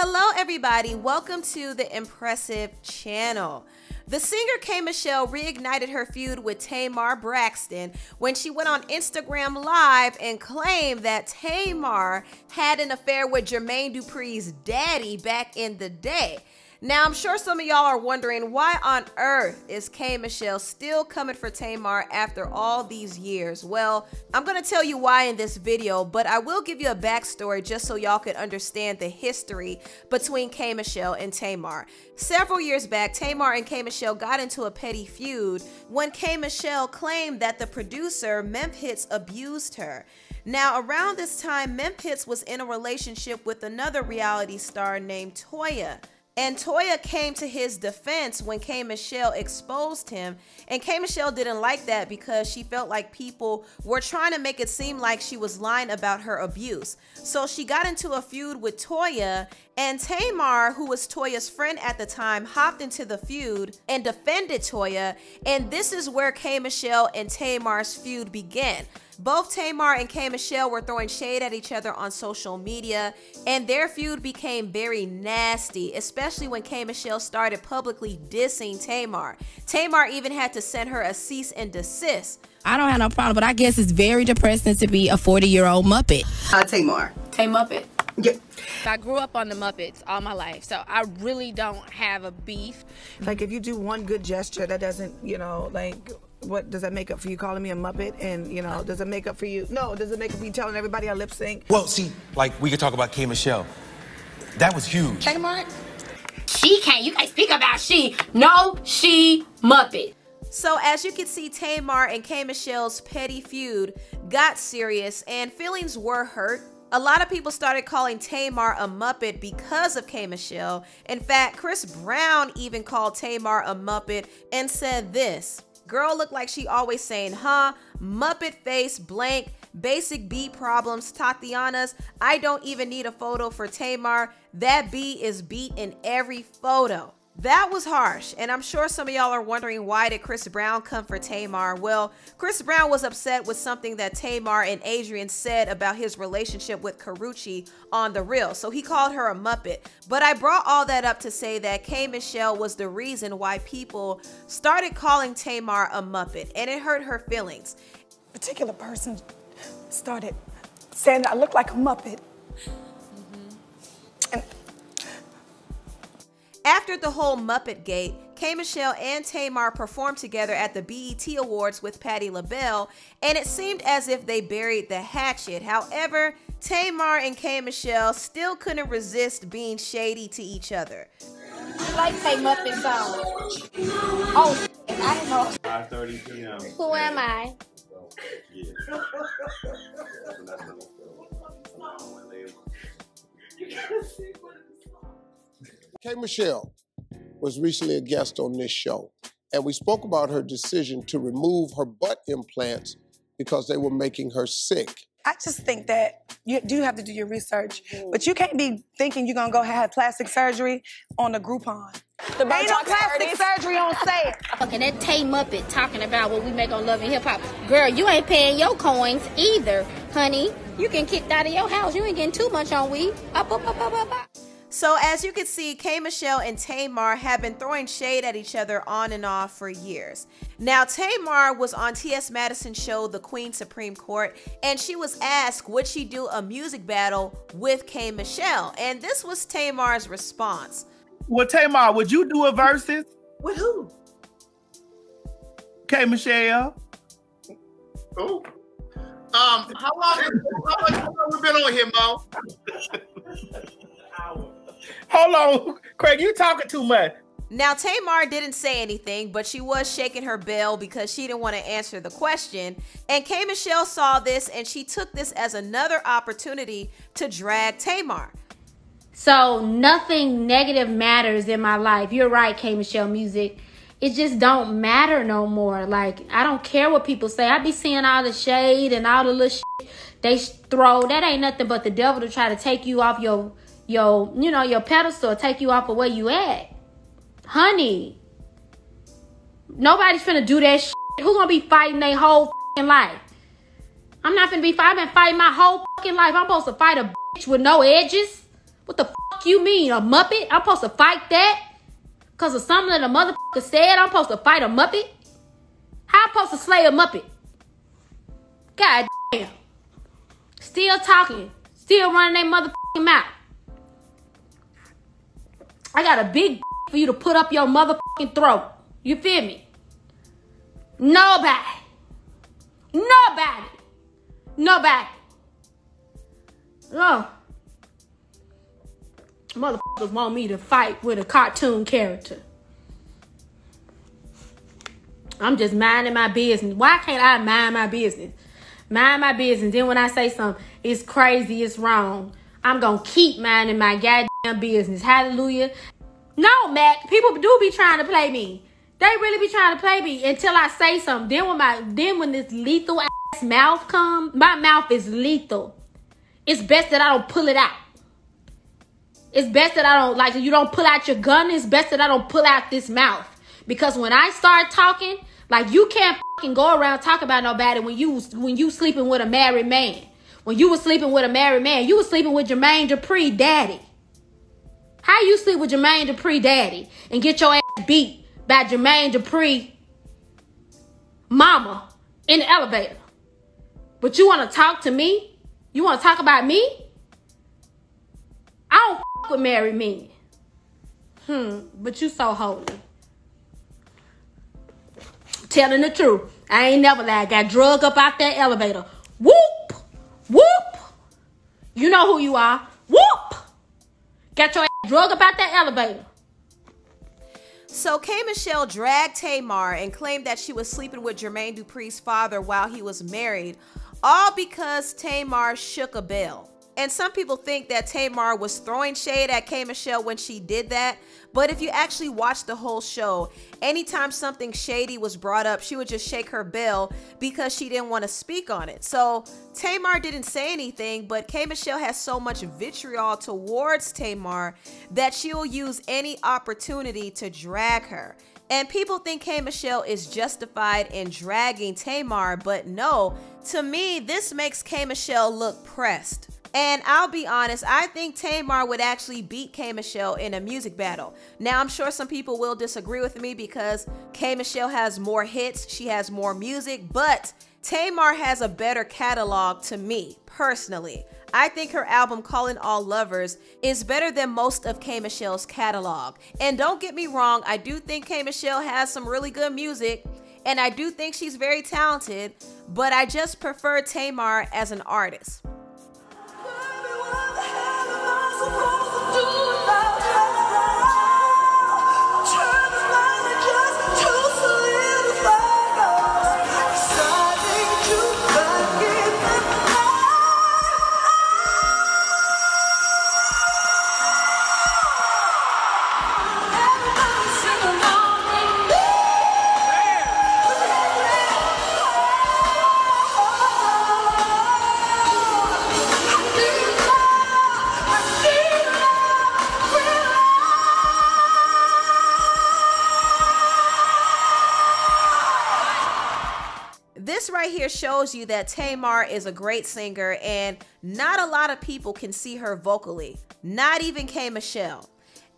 Hello everybody, welcome to the Empressive channel. The singer K. Michelle reignited her feud with Tamar Braxton when she went on Instagram Live and claimed that Tamar had an affair with Jermaine Dupri's daddy back in the day. Now, I'm sure some of y'all are wondering, why on earth is K. Michelle still coming for Tamar after all these years? Well, I'm going to tell you why in this video, but I will give you a backstory just so y'all can understand the history between K. Michelle and Tamar. Several years back, Tamar and K. Michelle got into a petty feud when K. Michelle claimed that the producer, Memphis, abused her. Now, around this time, Memphis was in a relationship with another reality star named Toya. And Toya came to his defense when K. Michelle exposed him. And K. Michelle didn't like that because she felt like people were trying to make it seem like she was lying about her abuse. So she got into a feud with Toya, and Tamar, who was Toya's friend at the time, hopped into the feud and defended Toya. And this is where K. Michelle and Tamar's feud began. Both Tamar and K. Michelle were throwing shade at each other on social media, and their feud became very nasty, especially when K. Michelle started publicly dissing Tamar. Tamar even had to send her a cease and desist. I don't have no problem, but I guess it's very depressing to be a 40-year-old Muppet. Tamar. Muppet. Yeah. I grew up on the Muppets all my life, so I really don't have a beef. Like, if you do one good gesture, that doesn't, like, what does that make up for you calling me a Muppet? And, does it make up for you? No, does it make up for you telling everybody I lip sync? Well, see, like, we could talk about K. Michelle. That was huge. Tamar? She can't. You can't speak about she. No, she Muppet. So as you can see, Tamar and K. Michelle's petty feud got serious and feelings were hurt. A lot of people started calling Tamar a Muppet because of K. Michelle. In fact, Chris Brown even called Tamar a Muppet and said this: "Girl look like she always saying, huh? Muppet face, blank, basic beat problems, Tatiana's. I don't even need a photo for Tamar. That B is beat in every photo." That was harsh, and I'm sure some of y'all are wondering, why did Chris Brown come for Tamar? Well, Chris Brown was upset with something that Tamar and Adrian said about his relationship with Karrueche on The Real, so he called her a Muppet. But I brought all that up to say that K. Michelle was the reason why people started calling Tamar a Muppet, and it hurt her feelings. A particular person started saying I look like a Muppet. And after the whole Muppet Gate, K. Michelle and Tamar performed together at the BET Awards with Patti LaBelle, and it seemed as if they buried the hatchet. However, Tamar and K. Michelle still couldn't resist being shady to each other. I like Tay Muppet song. Oh, I don't know. 5:30 p.m. Who am I? K. Michelle was recently a guest on this show, and we spoke about her decision to remove her butt implants because they were making her sick. I just think that you do have to do your research, but you can't be thinking you're gonna go have plastic surgery on a Groupon. Ain't no plastic surgery on sale. Fucking that Tay Muppet talking about what we make on Love and Hip Hop. Girl, you ain't paying your coins either, honey. You get kicked out of your house. You ain't getting too much on weed. Up. So as you can see, K. Michelle and Tamar have been throwing shade at each other on and off for years. Now, Tamar was on T.S. Madison's show, The Queen Supreme Court, and she was asked, would she do a music battle with K. Michelle? And this was Tamar's response. Well, Tamar, would you do a versus? With who? K. Michelle. Who? How long have we been on here, Mo? Hold on, Craig, you talking too much. Now, Tamar didn't say anything, but she was shaking her bell because she didn't want to answer the question. And K. Michelle saw this, and she took this as another opportunity to drag Tamar. So nothing negative matters in my life. You're right, K. Michelle Music. It just don't matter no more. Like, I don't care what people say. I be seeing all the shade and all the little shit they throw. That ain't nothing but the devil to try to take you off your pedestal, take you off of where you at. Honey, nobody's finna do that shit. Who gonna be fighting their whole life? I'm not finna be fighting. I've been fighting my whole fucking life. I'm supposed to fight a bitch with no edges? What the fuck fuck you mean? A Muppet? I'm supposed to fight that? Because of something that a motherfucker said? I'm supposed to fight a Muppet? How I'm supposed to slay a Muppet? God damn. Still talking. Still running their motherfucking mouth. I got a big for you to put up your motherfucking throat. You feel me? Nobody. Oh. Motherfuckers want me to fight with a cartoon character. I'm just minding my business. Why can't I mind my business? Mind my business. Then when I say something, it's crazy, it's wrong, I'm going to keep minding my goddamn business. Hallelujah. No, Mac. People do be trying to play me. They really be trying to play me until I say something. Then when this lethal ass mouth comes, my mouth is lethal. It's best that I don't pull it out. It's best that I don't, like, you don't pull out your gun. It's best that I don't pull out this mouth. Because when I start talking, like, you can't fucking go around talking about nobody when you sleeping with a married man. When you was sleeping with a married man, you was sleeping with Jermaine Dupri daddy. How you sleep with Jermaine Dupri daddy and get your ass beat by Jermaine Dupri mama in the elevator? But you want to talk to me? You want to talk about me? I don't fuck with married men. But you so holy. Telling the truth. I ain't never lied. Got drugged up out that elevator. Whoop! Whoop! You know who you are. Whoop! Got your ass drugged up out that elevator. So K. Michelle dragged Tamar and claimed that she was sleeping with Jermaine Dupri's father while he was married, all because Tamar shook a bell. And some people think that Tamar was throwing shade at K. Michelle when she did that. But if you actually watch the whole show, anytime something shady was brought up, she would just shake her bell because she didn't want to speak on it. So Tamar didn't say anything, but K. Michelle has so much vitriol towards Tamar that she'll use any opportunity to drag her. And people think K. Michelle is justified in dragging Tamar, but no, to me, this makes K. Michelle look pressed. And I'll be honest, I think Tamar would actually beat K. Michelle in a music battle. Now, I'm sure some people will disagree with me because K. Michelle has more hits, she has more music, but Tamar has a better catalog to me, personally. I think her album, Calling All Lovers, is better than most of K. Michelle's catalog. And don't get me wrong, I do think K. Michelle has some really good music, and I do think she's very talented, but I just prefer Tamar as an artist. This right here shows you that Tamar is a great singer and not a lot of people can see her vocally, not even K. Michelle.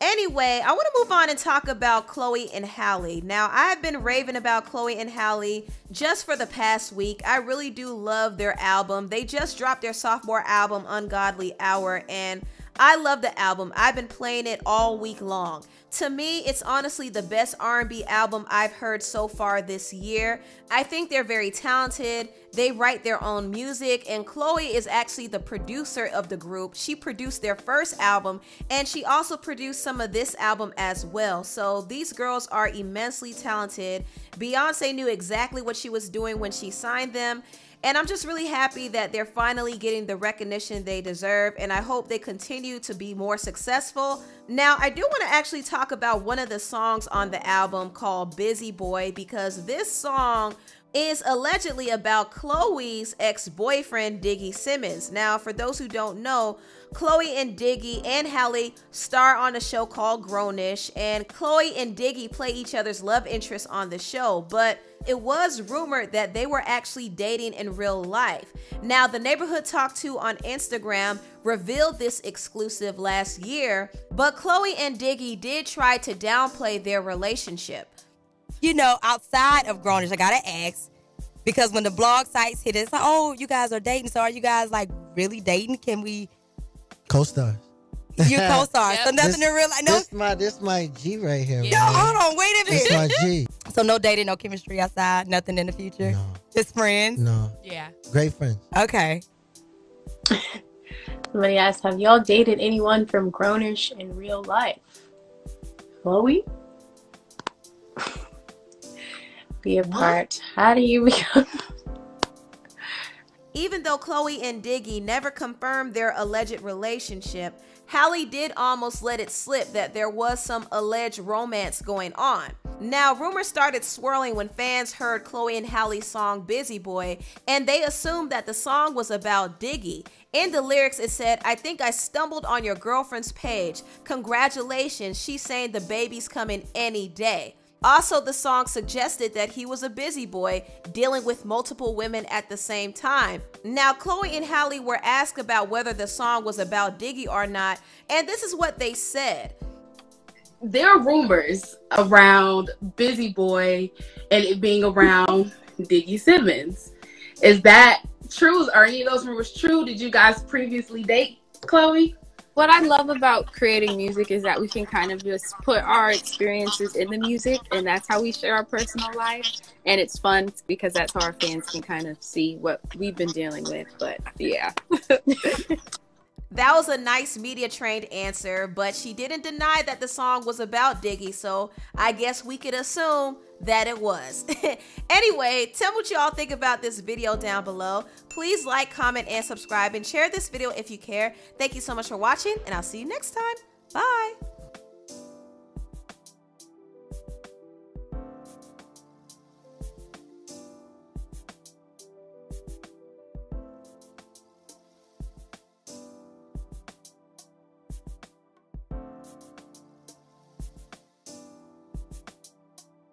Anyway, I want to move on and talk about Chloe and Halle. Now, I've been raving about Chloe and Halle just for the past week. I really do love their album. They just dropped their sophomore album, Ungodly Hour, and I love the album. I've been playing it all week long. To me, it's honestly the best R&B album I've heard so far this year. I think they're very talented. They write their own music, and Chloe is actually the producer of the group. She produced their first album, and she also produced some of this album as well. So these girls are immensely talented. Beyonce knew exactly what she was doing when she signed them. And I'm just really happy that they're finally getting the recognition they deserve, and I hope they continue to be more successful. Now, I do want to actually talk about one of the songs on the album called Busy Boy, because this song is allegedly about Chloe's ex-boyfriend, Diggy Simmons. Now, for those who don't know, Chloe and Diggy and Halle star on a show called Grownish, and Chloe and Diggy play each other's love interests on the show, but it was rumored that they were actually dating in real life. Now, the Neighborhood Talk 2 on Instagram revealed this exclusive last year, but Chloe and Diggy did try to downplay their relationship. You know, outside of Grownish, I gotta ask, because when the blog sites hit it, it's like, oh, you guys are dating, so are you guys like really dating? Can we? Co-stars. You co-stars, so nothing to real. No, this my G right here. Yo, hold on, wait a minute. This my G. So no dating, no chemistry outside, nothing in the future. No. Just friends. No. Yeah. Great friends. Okay. Somebody asked, have y'all dated anyone from Grownish in real life? Chloe? Be a part. How do you become? Even though Chloe and Diggy never confirmed their alleged relationship, Halle did almost let it slip that there was some alleged romance going on. Now, rumors started swirling when fans heard Chloe and Halle's song Busy Boy, and they assumed that the song was about Diggy. In the lyrics, it said, "I think I stumbled on your girlfriend's page. Congratulations, she's saying the baby's coming any day." Also, the song suggested that he was a busy boy dealing with multiple women at the same time. Now, Chloe and Halle were asked about whether the song was about Diggy or not, and this is what they said. There are rumors around Busy Boy and it being around Diggy Simmons. Is that true? Are any of those rumors true? Did you guys previously date, Chloe? What I love about creating music is that we can kind of just put our experiences in the music, and that's how we share our personal life. And it's fun because that's how our fans can kind of see what we've been dealing with. But yeah. That was a nice media-trained answer, but she didn't deny that the song was about Diggy, so I guess we could assume that it was. Anyway, tell me what y'all think about this video down below. Please like, comment, and subscribe, and share this video if you care. Thank you so much for watching, and I'll see you next time. Bye!